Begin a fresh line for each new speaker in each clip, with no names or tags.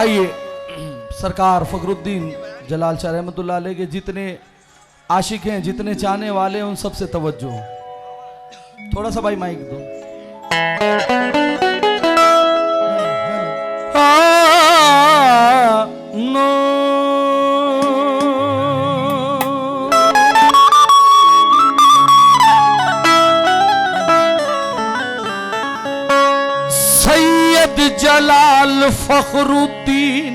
आइए सरकार फखरुद्दीन जलाल शाह रहमतुल्लाह अलैह के जितने आशिक हैं, जितने चाहने वाले हैं, उन सबसे तवज्जो। थोड़ा सा भाई माइक दो। नो सैयद जलाल फखरुद्दीन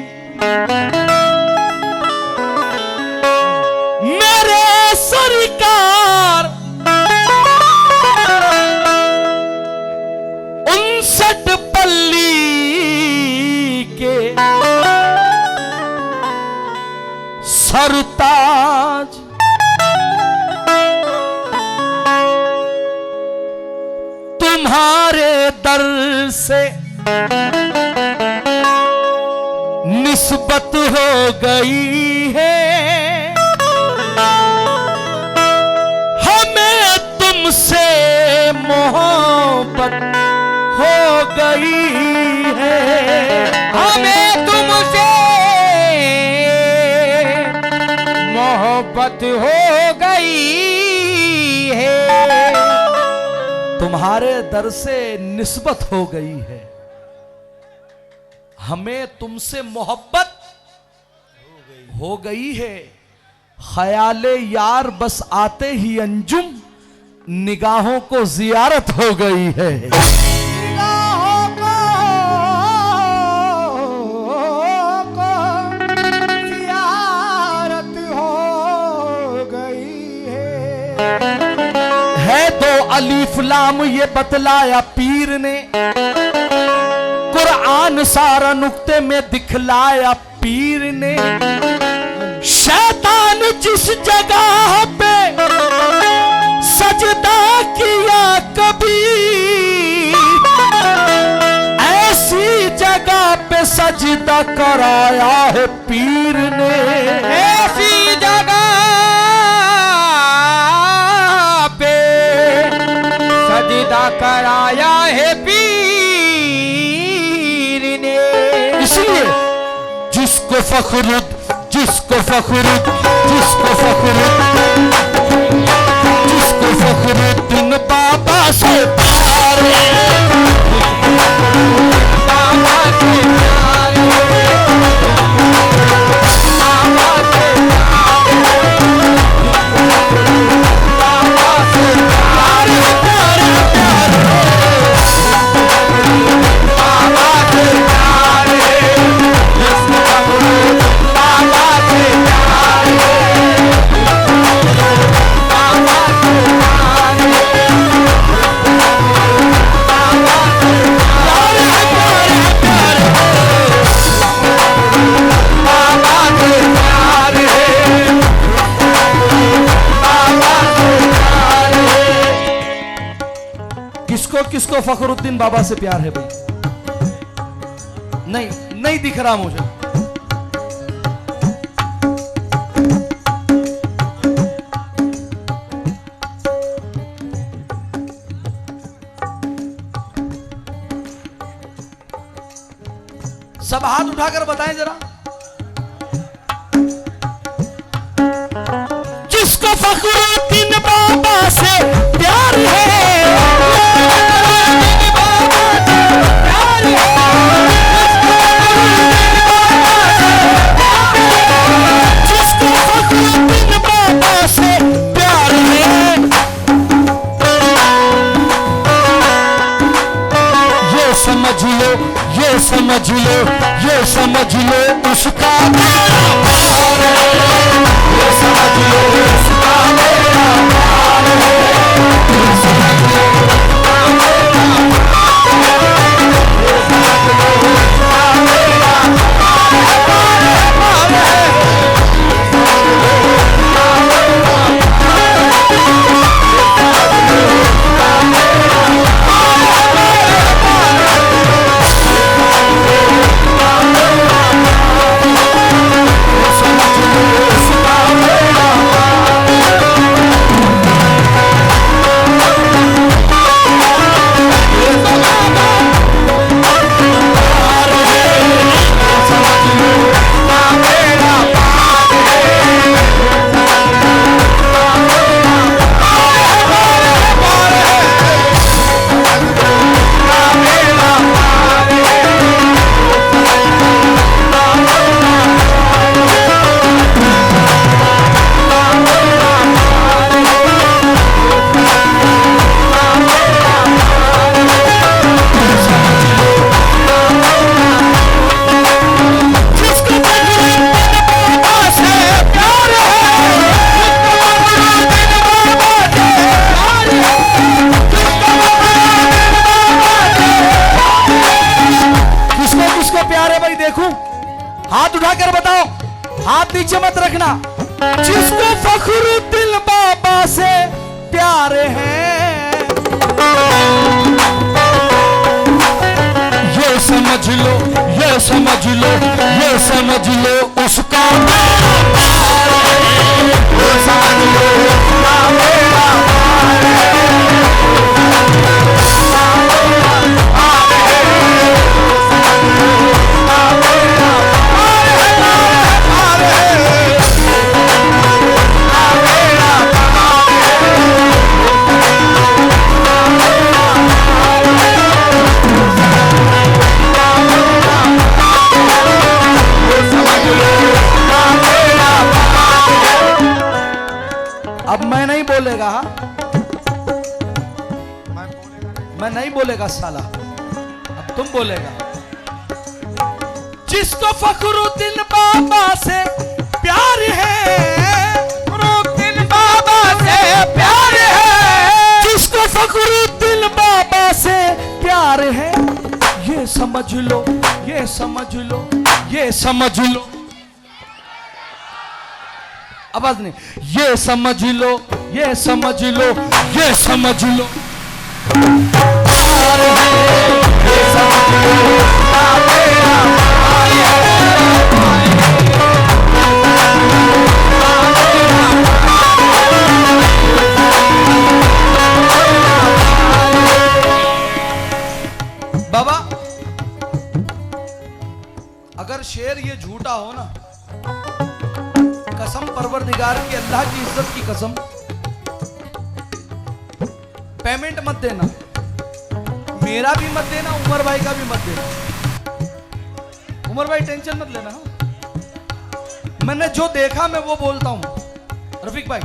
मेरे सरकार 59 पल्ली के सरताज, तुम्हारे दर से निस्बत हो गई है, हमें तुमसे मोहब्बत हो गई है,
हमें तुमसे मोहब्बत हो गई है,
तुम्हारे दर से निस्बत हो गई है, हमें तुमसे मोहब्बत हो गई है। ख्याले यार बस आते ही अंजुम निगाहों को जियारत हो गई है।
निगाहों को जियारत हो गई
है तो अलीफ लाम ये बतलाया पीर ने, कुरान सारा नुक्ते में दिखलाया पीर ने। शैतान जिस जगह पे सजदा किया कभी, ऐसी जगह पे सजदा कराया है पीर ने,
ऐसी जगह पे सजदा कराया है पीर ने।
इसलिए जिसको फखरुद्दीन बाबा से प्यार है,
बाबा से प्यार है, बाबा से प्यार है, बाबा से प्यार है, बाबा से प्यार है, बाबा से प्यार है,
किसको फखरुद्दीन बाबा से प्यार है भाई? नहीं दिख रहा मुझे। सब हाथ उठाकर बताएं जरा। जिसको फखरुद्दीन बाबा से प्यार है, समझ लो उसका मेरा प्यार है, ये समझ लो उसका मेरा प्यार है, ये समझ लो उसका मेरा प्यार है, ये समझ लो उसका मेरा प्यार है, प्यार है, हाथ नीचे मत रखना। जिसको फखरुद्दीन बाबा से प्यार है, ये समझ लो, ये समझ लो, ये समझ लो उसका प्यार है। ये समझ लो उसका प्यार अब मैं नहीं बोलेगा, मैं नहीं बोलेगा साला, अब तुम बोलेगा। जिसको फखरुद्दीन बाबा से प्यार है, फखरुद्दीन बाबा से प्यार है, जिसको फखरुद्दीन बाबा से प्यार है, ये समझ लो, ये समझ लो, ये समझ लो। आवाज नहीं, ये समझ लो, ये समझ लो, ये समझ लो प्यार है, ये समझ लो बाबा। अगर शेर ये झूठा हो ना, कसम परवरदिगार की, अल्लाह की इज्जत की कसम, पेमेंट मत देना, मेरा भी मत देना, उमर भाई का भी मत देना। उमर भाई टेंशन मत लेना, मैंने जो देखा मैं वो बोलता हूं। रफीक भाई,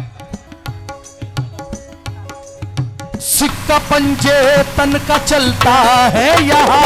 सिक्का पंजे तन का चलता है यहाँ,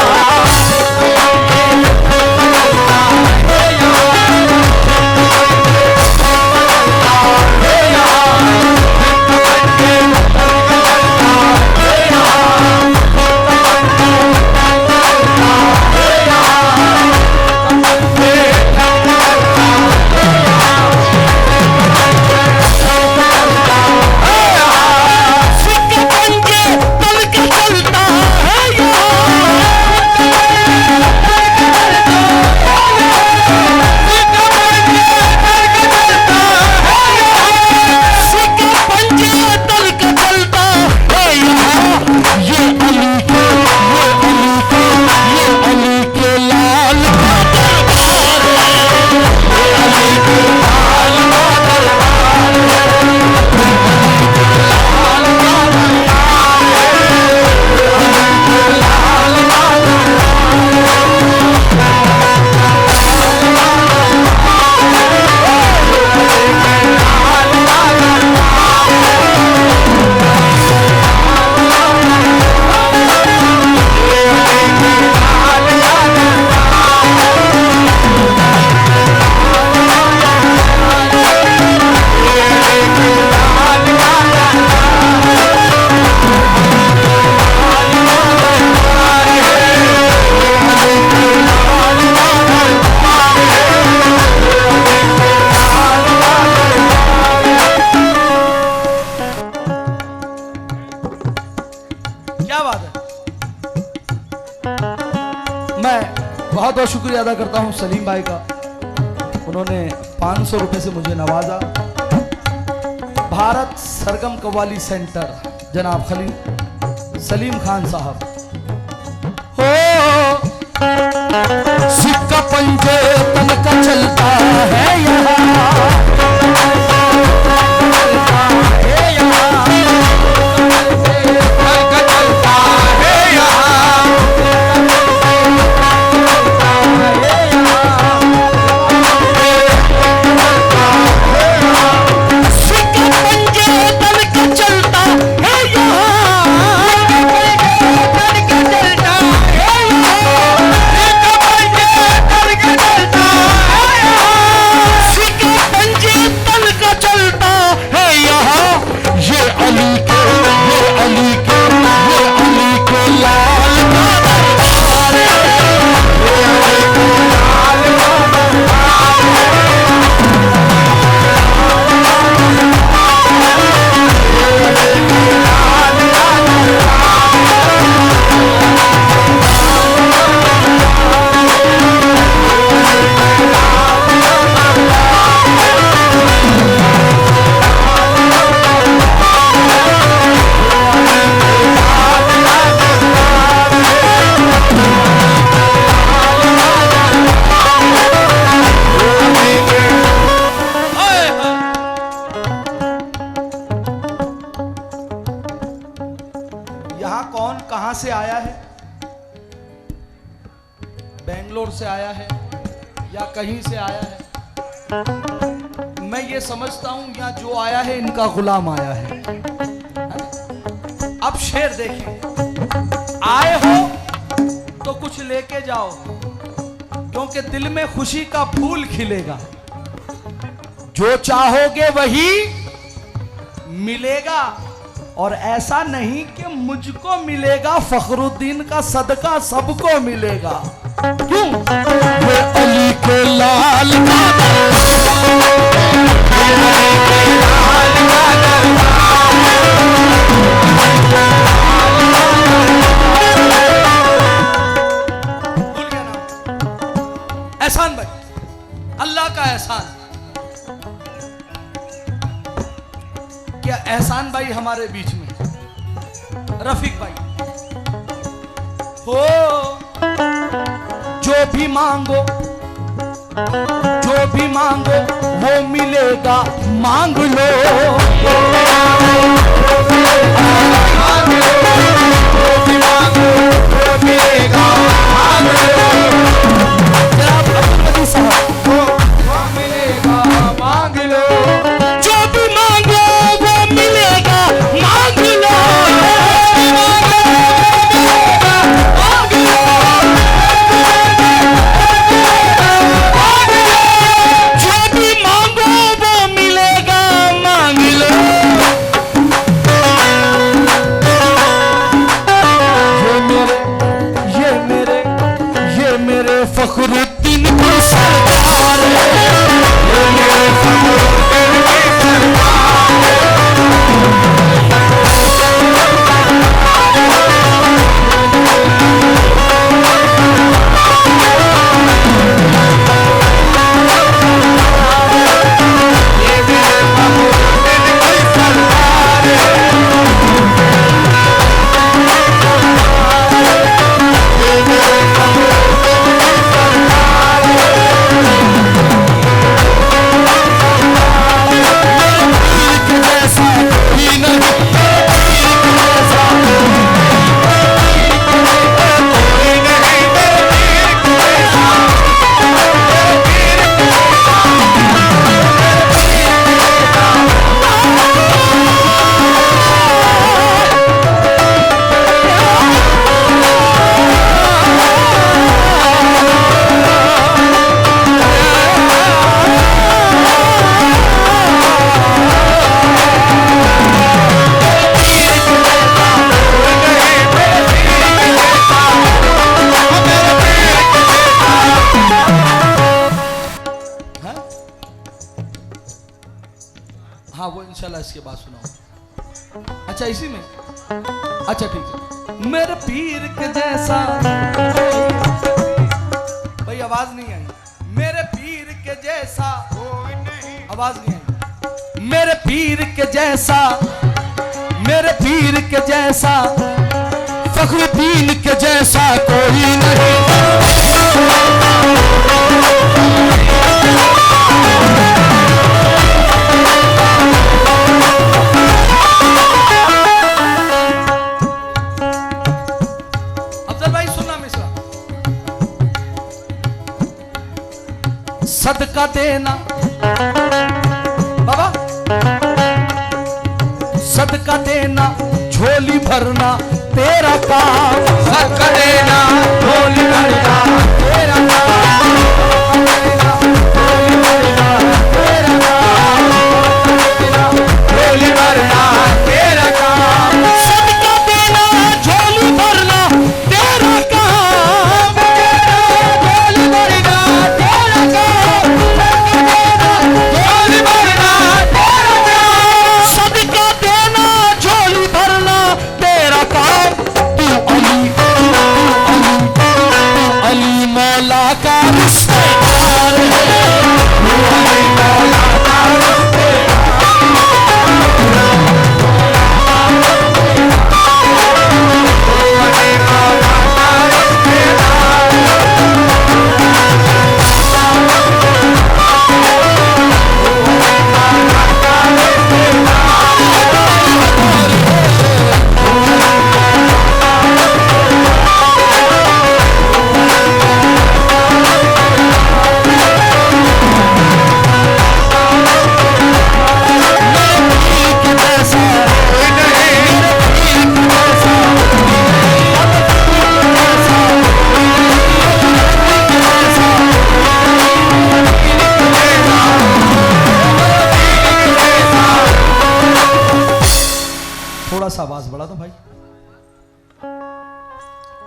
बहुत बहुत शुक्रिया अदा करता हूं सलीम भाई का, उन्होंने 500 रुपए से मुझे नवाजा। भारत सरगम कव्वाली सेंटर जनाब खलील सलीम खान साहब। हो सिक्का पंजे तन का चलता है यहाँ, यहां कौन कहां से आया है? बेंगलोर से आया है या कहीं से आया है? मैं ये समझता हूं यहाँ जो आया है इनका गुलाम आया है। अब शेर देखें, आए हो तो कुछ लेके जाओ, क्योंकि दिल में खुशी का फूल खिलेगा। जो चाहोगे वही मिलेगा, और ऐसा नहीं कि मुझको मिलेगा, फखरुद्दीन का सदका सबको मिलेगा। क्यों?
वो अली के लाल
भूल गया नाम? एहसान भाई, अल्लाह का एहसान। क्या एहसान भाई हमारे बीच में? रफीक भाई हो, जो भी मांगो वो मिलेगा, मांग लो। जनाब अब्दुल मजीद साहब,
वो मिलेगा मांग लो,
जो भी मांगो वो मिलेगा, मांग लो। जो भी मांगो वो मिलेगा, मांग लो। ये मेरे फखरुद्दीन की सरकार है। ये मेरे फखरुद्दीन की सरकार है। हाँ वो इंशाल्लाह इसके बाद सुनाऊं। अच्छा इसी में, अच्छा ठीक है। मेरे पीर के जैसा, भाई आवाज नहीं आई। मेरे पीर के जैसा
कोई नहीं,
आवाज नहीं आई। मेरे पीर के जैसा, मेरे पीर के जैसा, फखरुद्दीन के जैसा कोई नहीं। सदका देना बाबा, सदका देना, झोली भरना तेरा काम।
सदका देना, झोली भरना तेरा काम। झोली भरना तेरा काम।
सदका देना, झोली भरना तेरा काम।
झोली भरना तेरा काम। झोली भरना तेरा काम।
सदका देना, झोली भरना तेरा काम। तू अली, तू अली, तू अली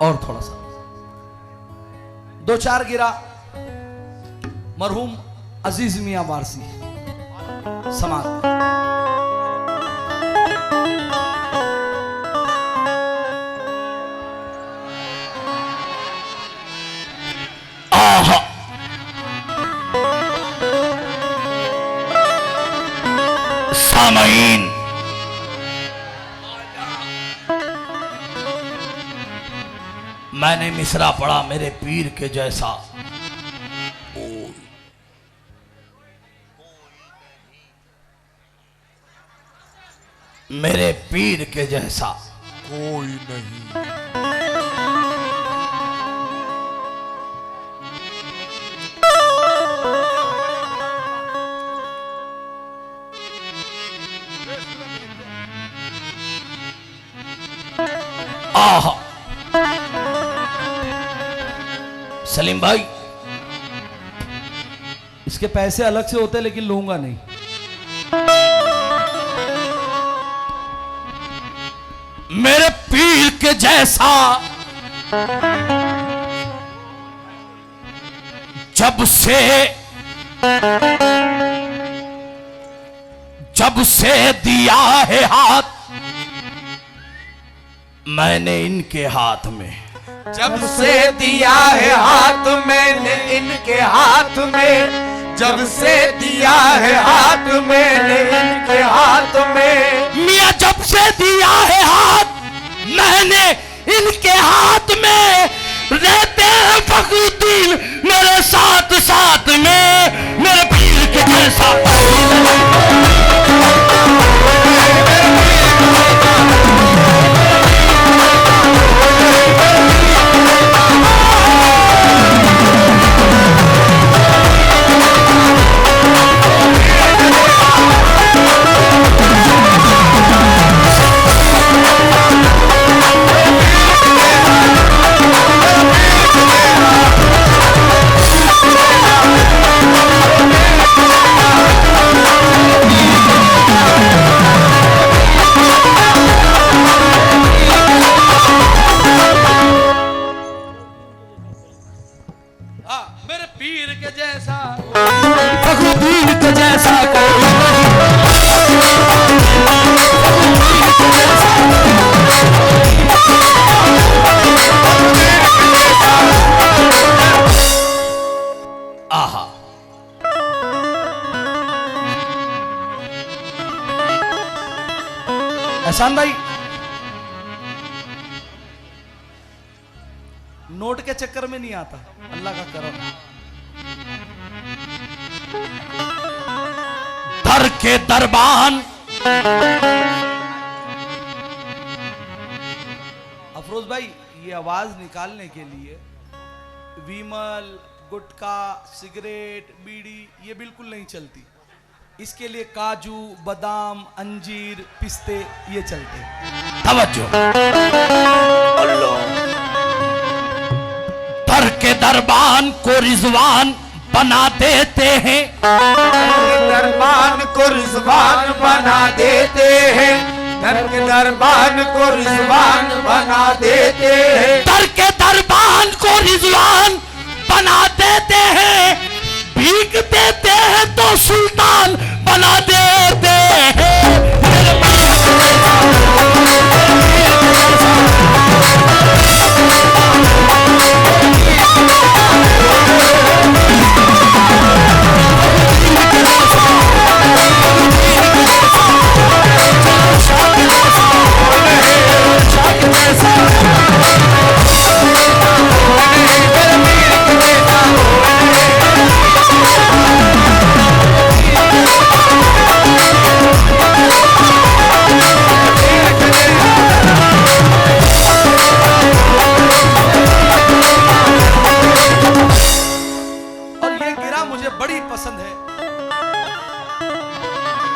और थोड़ा सा, दो चार गिरा मरहूम अजीज मियां वारसी समाज।
सामईन,
मैंने मिसरा पढ़ा मेरे पीर के जैसा, मेरे पीर के जैसा
कोई नहीं।
आह सलीम भाई, इसके पैसे अलग से होते लेकिन लूंगा नहीं। मेरे पीर के जैसा जब से दिया है हाथ मैंने इनके हाथ में,
जब से दिया है हाथ मैंने इनके हाथ में, जब से दिया है हाथ मैंने इनके हाथ में,
मियां जब से दिया है हाथ मैंने इनके हाथ में, रहते हैं फखरुद्दीन मेरे साथ साथ में, मेरे पीर के जैसा। मेरे पीर के जैसा फखरुद्दीन के जैसा कोई आहा एहसान भाई, नोट के चक्कर में नहीं आता, अल्लाह का करम। दर के दरबान अफरोज भाई, ये आवाज निकालने के लिए विमल, गुटखा, सिगरेट, बीड़ी ये बिल्कुल नहीं चलती। इसके लिए काजू, बादाम, अंजीर, पिस्ते ये चलते। तवज्जो, अल्लाह। दर के दरबान को रिजवान बना देते हैं,
दरबान को रिजवान बना देते हैं, दर के दरबान को रिजवान बना देते हैं,
दर के दरबान को रिजवान बना देते हैं, भीख देते हैं तो सुल्तान बना देते हैं।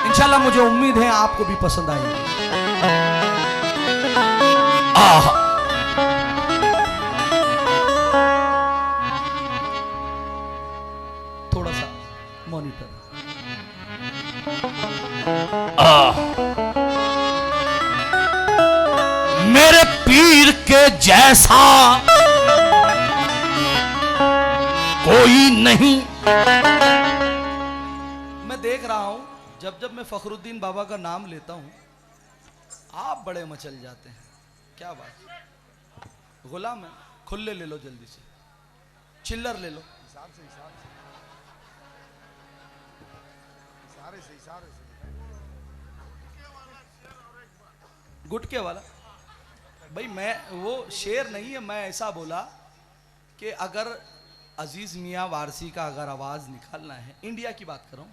इंशाल्लाह मुझे उम्मीद है आपको भी पसंद आएगी। थोड़ा सा मॉनिटर। मेरे पीर के जैसा नहीं।
मैं देख रहा हूं जब जब मैं फखरुद्दीन बाबा का नाम लेता हूं आप बड़े मचल जाते हैं। क्या बात, गुलाम है, खुले ले लो, जल्दी से चिल्लर ले लो। गुटके वाला भाई, मैं वो शेर नहीं है, मैं ऐसा बोला कि अगर अजीज मियाँ वारसी का अगर आवाज़ निकालना है, इंडिया की बात करूं,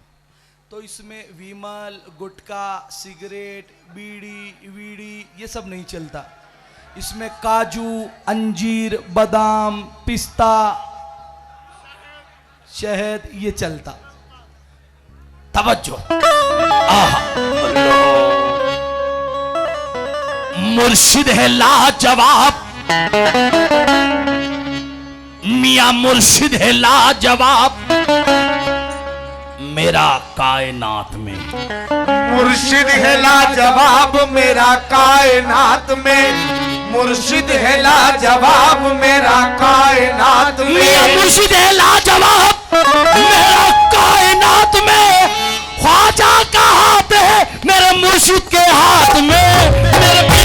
तो इसमें विमल, गुटका, सिगरेट, बीड़ी वीड़ी ये सब नहीं चलता। इसमें काजू, अंजीर, बादाम, पिस्ता, शहद ये चलता।
तवज्जो, मुर्शिद है लाजवाब, मियां मुर्शिद है लाजवाब मेरा कायनात में।
मुर्शिद है लाजवाब मेरा कायनात में, मुर्शिद है लाजवाब मेरा कायनात में।
मियां मुर्शिद है लाजवाब मेरा कायनात में, ख्वाजा का हाथ है मेरे मुर्शिद के हाथ में, मेरे पीर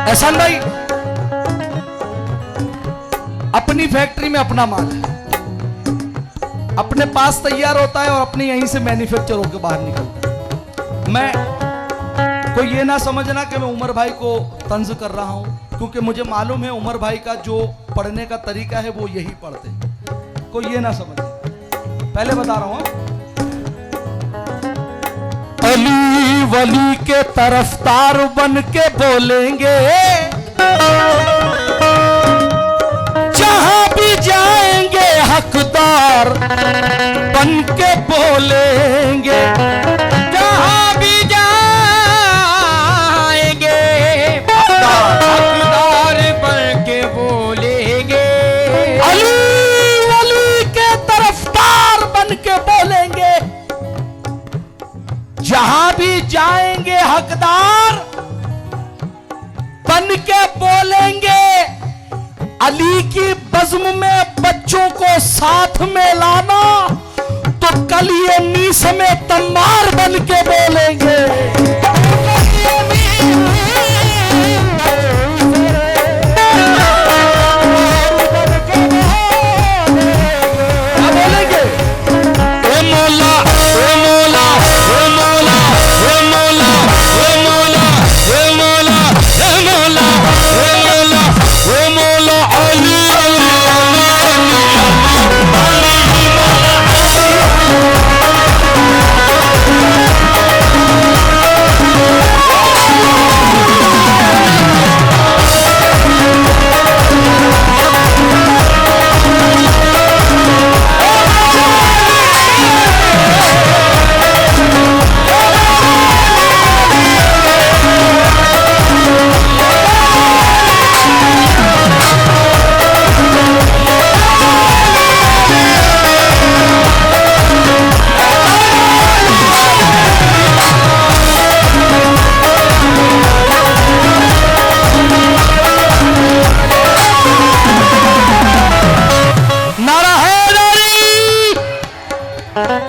एहसान भाई, अपनी फैक्ट्री में अपना माल है, अपने पास तैयार होता है और अपने यहीं से मैन्युफैक्चर होकर बाहर निकलता है। मैं कोई ये ना समझना कि मैं उमर भाई को तंज कर रहा हूं, क्योंकि मुझे मालूम है उमर भाई का जो पढ़ने का तरीका है वो यही पढ़ते। कोई ये ना समझे, पहले बता रहा हूं।
अली वली के तरफदार बन के बोलेंगे, जहां भी जाएंगे हकदार बन के बोलेंगे, जहां भी जाएंगे हकदार बन के बोलेंगे। अली वली के तरफदार बन के बोलेंगे, जहां भी जाएंगे हकदार बन के बोलेंगे। अली की बज़्म में बच्चों को साथ में लाना, तो कल ये नीस में